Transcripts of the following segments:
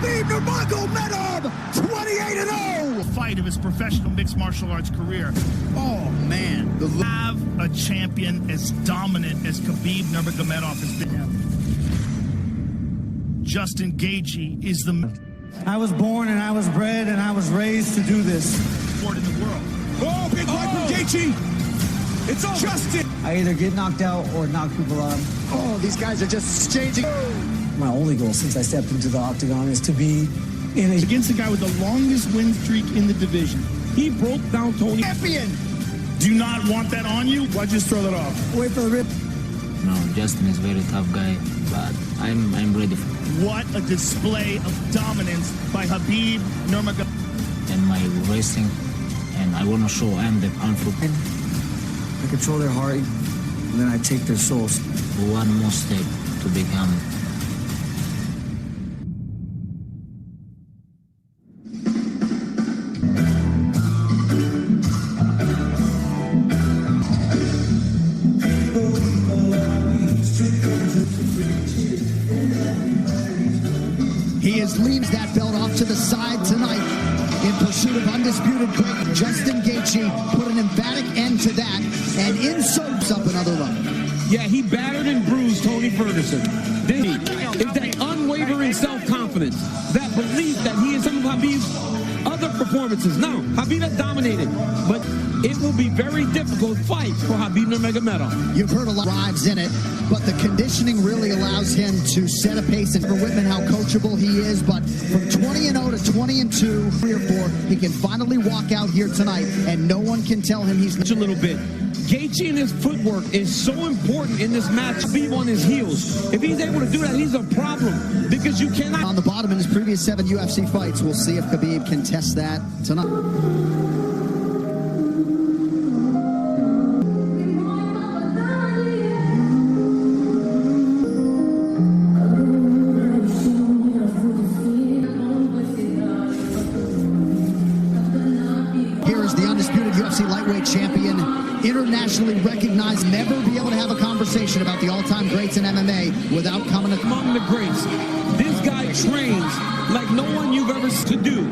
Khabib Nurmagomedov, 28-0. Fight of his professional mixed martial arts career. Oh, man. Have a champion as dominant as Khabib Nurmagomedov has been. Justin Gaethje is the... I was born and I was bred and I was raised to do this. ...sport in the world. Oh, big fight from Gaethje. It's Justin. I either get knocked out or knock people out. Oh, these guys are just exchanging. My only goal since I stepped into the octagon is to be in a... Against the guy with the longest win streak in the division. He broke down Tony. Champion. Do you not want that on you? Why'd you just throw that off? Wait for the rip. No, Justin is a very tough guy, but I'm ready for it. What a display of dominance by Khabib Nurmagomedov. And my racing, and I want to show I'm the powerful. I control their heart, and then I take their souls. One more step to become. He has leans that belt off to the side tonight in pursuit of undisputed great. Justin Gaethje put an emphatic end to that and inserts up another level. Yeah, he battered and bruised Tony Ferguson. Did he? It's that unwavering self-confidence, that belief that he is some of Khabib's other performances. No, Khabib has dominated, but it will be very difficult fight for Khabib Nurmagomedov. You've heard a lot of drives in it, but the conditioning really allows him to set a pace. And for Whitman, how coachable he is. But from 20-0 to 20-2, 3 or 4, he can finally walk out here tonight, and no one can tell him he's... A little bit. Gaethje and his footwork is so important in this match. Khabib on his heels. If he's able to do that, he's a problem, because you cannot... On the bottom in his previous 7 UFC fights, we'll see if Khabib can test that tonight. Lightweight champion, internationally recognized, never be able to have a conversation about the all-time greats in MMA without coming among the greats. This guy trains like no one you've ever seen to do.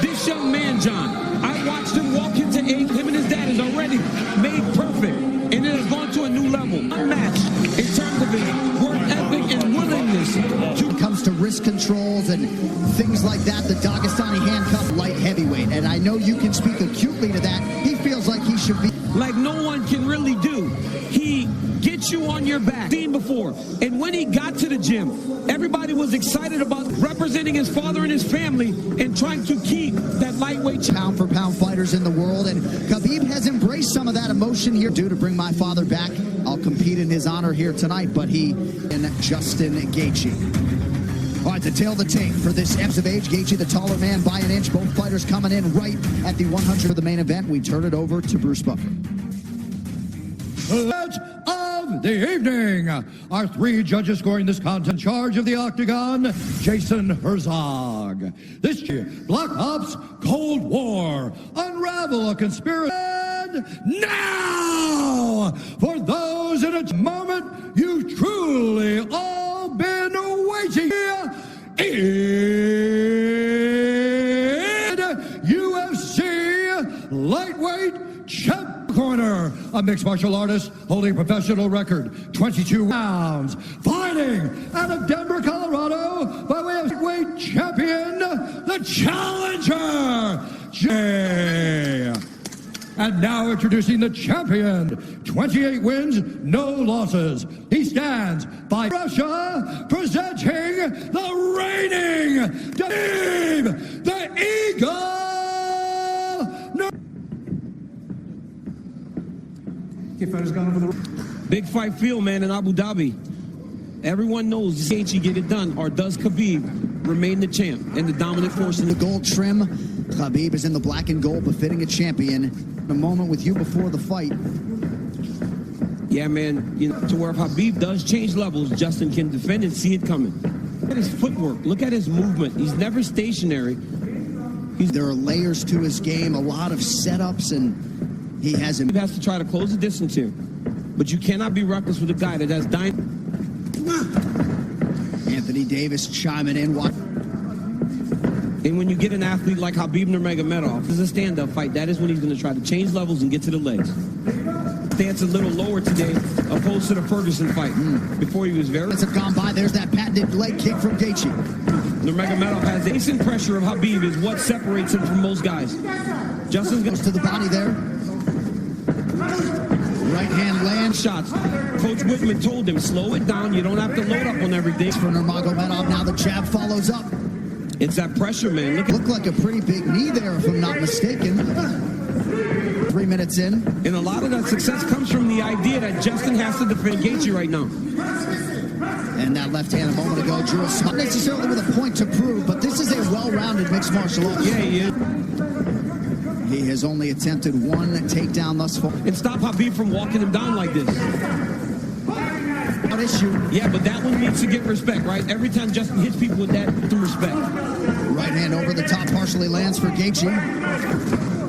This young man, John, I watched him walk into age. Him and his dad is already made perfect, and it has gone to a new level, unmatched in terms of his work ethic and willingness. When it comes to wrist controls and things like that, the Dagestani handcuff light heavyweight, and I know you can speak acutely to that. He feels like he should be like no one can really do. He gets you on your back, seen before. And when he got to the gym, everybody was excited about representing his father and his family and trying to keep that lightweight pound for pound fighters in the world. And Khabib has embraced some of that emotion here. Due to bring my father back, I'll compete in his honor here tonight. But he and Justin Gaethje. All right, the tail of the tape for this Ebbs of age. Gaethje, the taller man by an inch. Both fighters coming in right at the 100 of the main event. We turn it over to Bruce Buffer. Match of the evening. Our 3 judges scoring this contest. In charge of the octagon, Jason Herzog. This year, Black Ops Cold War. Unravel a conspiracy. And now, for those in a moment you've truly all been waiting. In UFC lightweight champ corner, a mixed martial artist holding a professional record 22 rounds, fighting out of Denver, Colorado, by way of lightweight champion, the challenger, Jay. And now introducing the champion, 28 wins, no losses. He stands by Russia, presenting the reigning Khabib, the Eagle. Big fight field, man, in Abu Dhabi. Everyone knows Gaethje get it done, or does Khabib remain the champ and the dominant force in the gold trim? Khabib is in the black and gold, befitting a champion. A moment with you before the fight. Yeah, man, you know, to where if Khabib does change levels, Justin can defend and see it coming. Look at his footwork. Look at his movement. He's never stationary. There are layers to his game, a lot of setups, and he has to try to close the distance here. But you cannot be reckless with a guy that has Anthony Davis chiming in. And when you get an athlete like Khabib Nurmagomedov, this is a stand-up fight. That is when he's going to try to change levels and get to the legs. Stance a little lower today, opposed to the Ferguson fight. Before he was very... Have gone by. There's that patented leg kick from Gaethje. Nurmagomedov has the decent pressure of Khabib is what separates him from most guys. Justin goes to the body there. Right hand land shots. Coach Whitman told him, slow it down. You don't have to load up on everything. For Nurmagomedov, now the jab follows up. It's that pressure, man. Looked like a pretty big knee there, if I'm not mistaken. 3 minutes in. And a lot of that success comes from the idea that Justin has to defend Gaethje right now. And that left hand a moment ago drew a smile. Not necessarily with a point to prove, but this is a well-rounded mixed martial art. Yeah, he is. He has only attempted one takedown thus far. And stop Khabib from walking him down like this. Not issue. Yeah, but that one needs to get respect, right? Every time Justin hits people with that, to respect. Right hand over the top partially lands for Gaethje.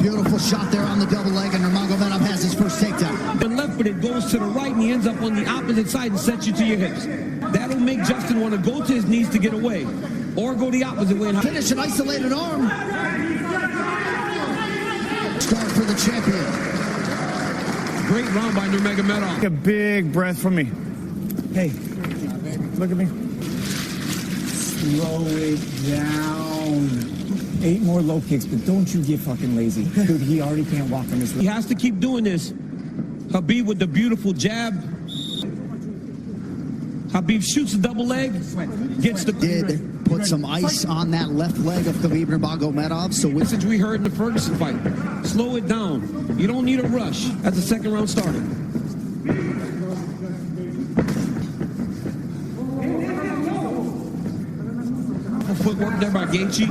Beautiful shot there on the double leg, and Nurmagomedov has his first takedown. The left foot, it goes to the right, and he ends up on the opposite side and sets you to your hips. That'll make Justin want to go to his knees to get away, or go the opposite way. Finish an isolated arm. Start for the champion. Great round by Nurmagomedov. Take a big breath from me. Hey, Look at me. slow it down. 8 more low kicks, but don't you get fucking lazy. Dude, he already can't walk on this. He has to keep doing this. Khabib with the beautiful jab. Khabib shoots a double leg, gets the... Did put some ice on that left leg of Khabib Nurmagomedov. So message we heard in the Ferguson fight. Slow it down. You don't need a rush as the second round started. Footwork there by Gaethje.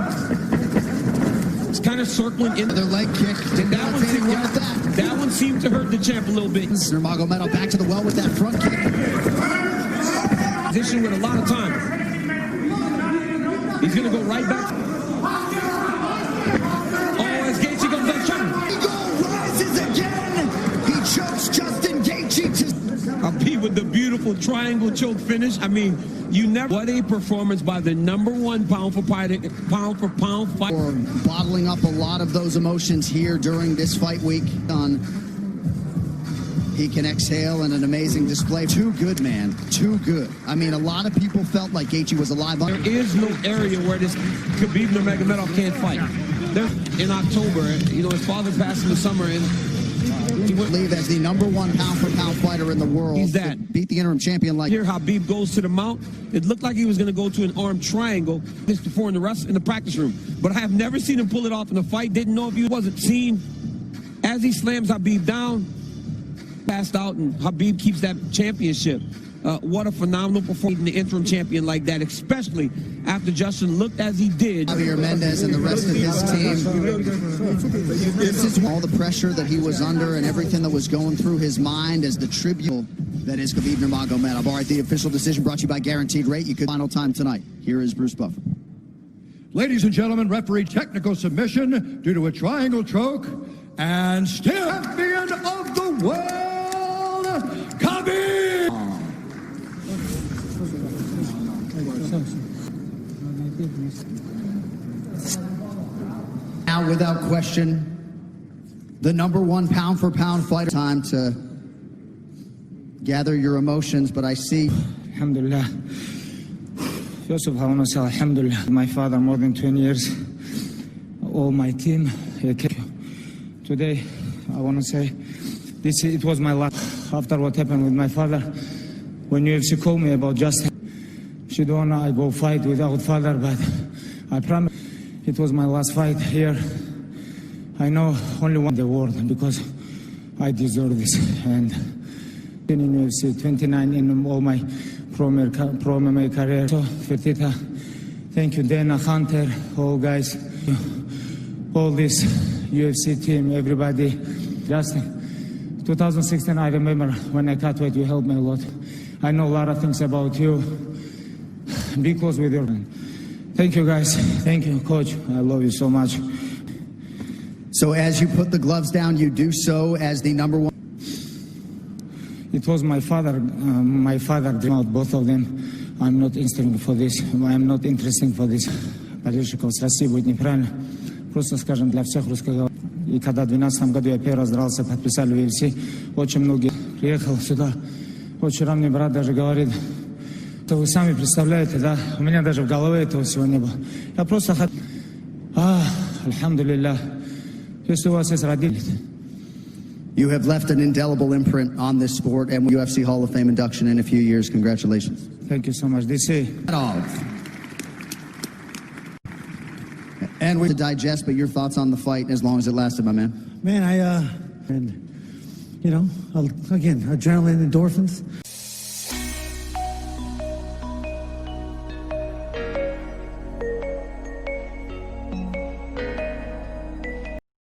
It's kind of circling in. Their leg kick. And that one seemed to hurt the champ a little bit. Nurmagomedov back to the well with that front kick. Position with a lot of time. He's going to go right back. Oh, as Gaethje comes up, Eagle rises again. He chokes Justin Gaethje to... Khabib with the beautiful triangle choke finish. I mean, you never... What a performance by the #1 pound for pound fight. Or bottling up a lot of those emotions here during this fight week. He can exhale in an amazing display. Too good, man. Too good. I mean, a lot of people felt like Gaethje was alive. There is no area where this Khabib Nurmagomedov can't fight. In October, you know, his father passed in the summer, and he went... Leave as the #1 pound-for-pound fighter in the world. He's that. Beat the interim champion like... Here, Khabib goes to the mount. It looked like he was going to go to an arm triangle this before in the practice room. But I have never seen him pull it off in a fight. Didn't know if he wasn't seen. As he slams Khabib down, passed out, and Khabib keeps that championship. What a phenomenal performance in the interim champion like that, especially after Justin looked as he did. Javier Mendez and the rest of his team. This is all the pressure that he was under and everything that was going through his mind as the tribute that is Khabib Nurmagomedov. All right, the official decision brought to you by Guaranteed Rate. You could final time tonight. Here is Bruce Buffer. Ladies and gentlemen, referee technical submission due to a triangle choke, and still champion of the world, Khabib! Now, without question, the #1 pound-for-pound fighter. Time to gather your emotions, but I see... Alhamdulillah. First of all, I want to say Alhamdulillah. My father, more than 20 years. All my team. Today, I want to say, it was my last. After what happened with my father, when UFC called me about Justin, she don't want I go fight without father, but I promise it was my last fight here. I know only one in the world because I deserve this. And in UFC 29 in all my pro MMA career. So Fertitta, thank you, Dana, Hunter, all guys, all this UFC team, everybody. Justin, 2016, I remember when I cut weight, you helped me a lot. I know a lot of things about you. Be close with your man. Thank you, guys. Thank you, Coach. I love you so much. So as you put the gloves down, you do so as the #1. It was my father. My father drew out both of them. I'm not interested for this. I'm not interested for this. болельщиков с России будет неправильно. Просто скажем для всех русскоговорящих. И когда в 2012 году я первый раз дрался, подписали в UFC, очень многие приехал сюда. Вот вчера мне брат даже говорит, что вы сами представляете, да, у меня даже в голове этого всего не было. Я просто хотел... альхамдулиллах, если у вас есть родители... You have left an indelible imprint on this sport and UFC Hall of Fame induction in a few years. Congratulations. Thank you so much. They say... And we to digest, but your thoughts on the fight as long as it lasted, my man. Man, and you know, again, adrenaline, endorphins.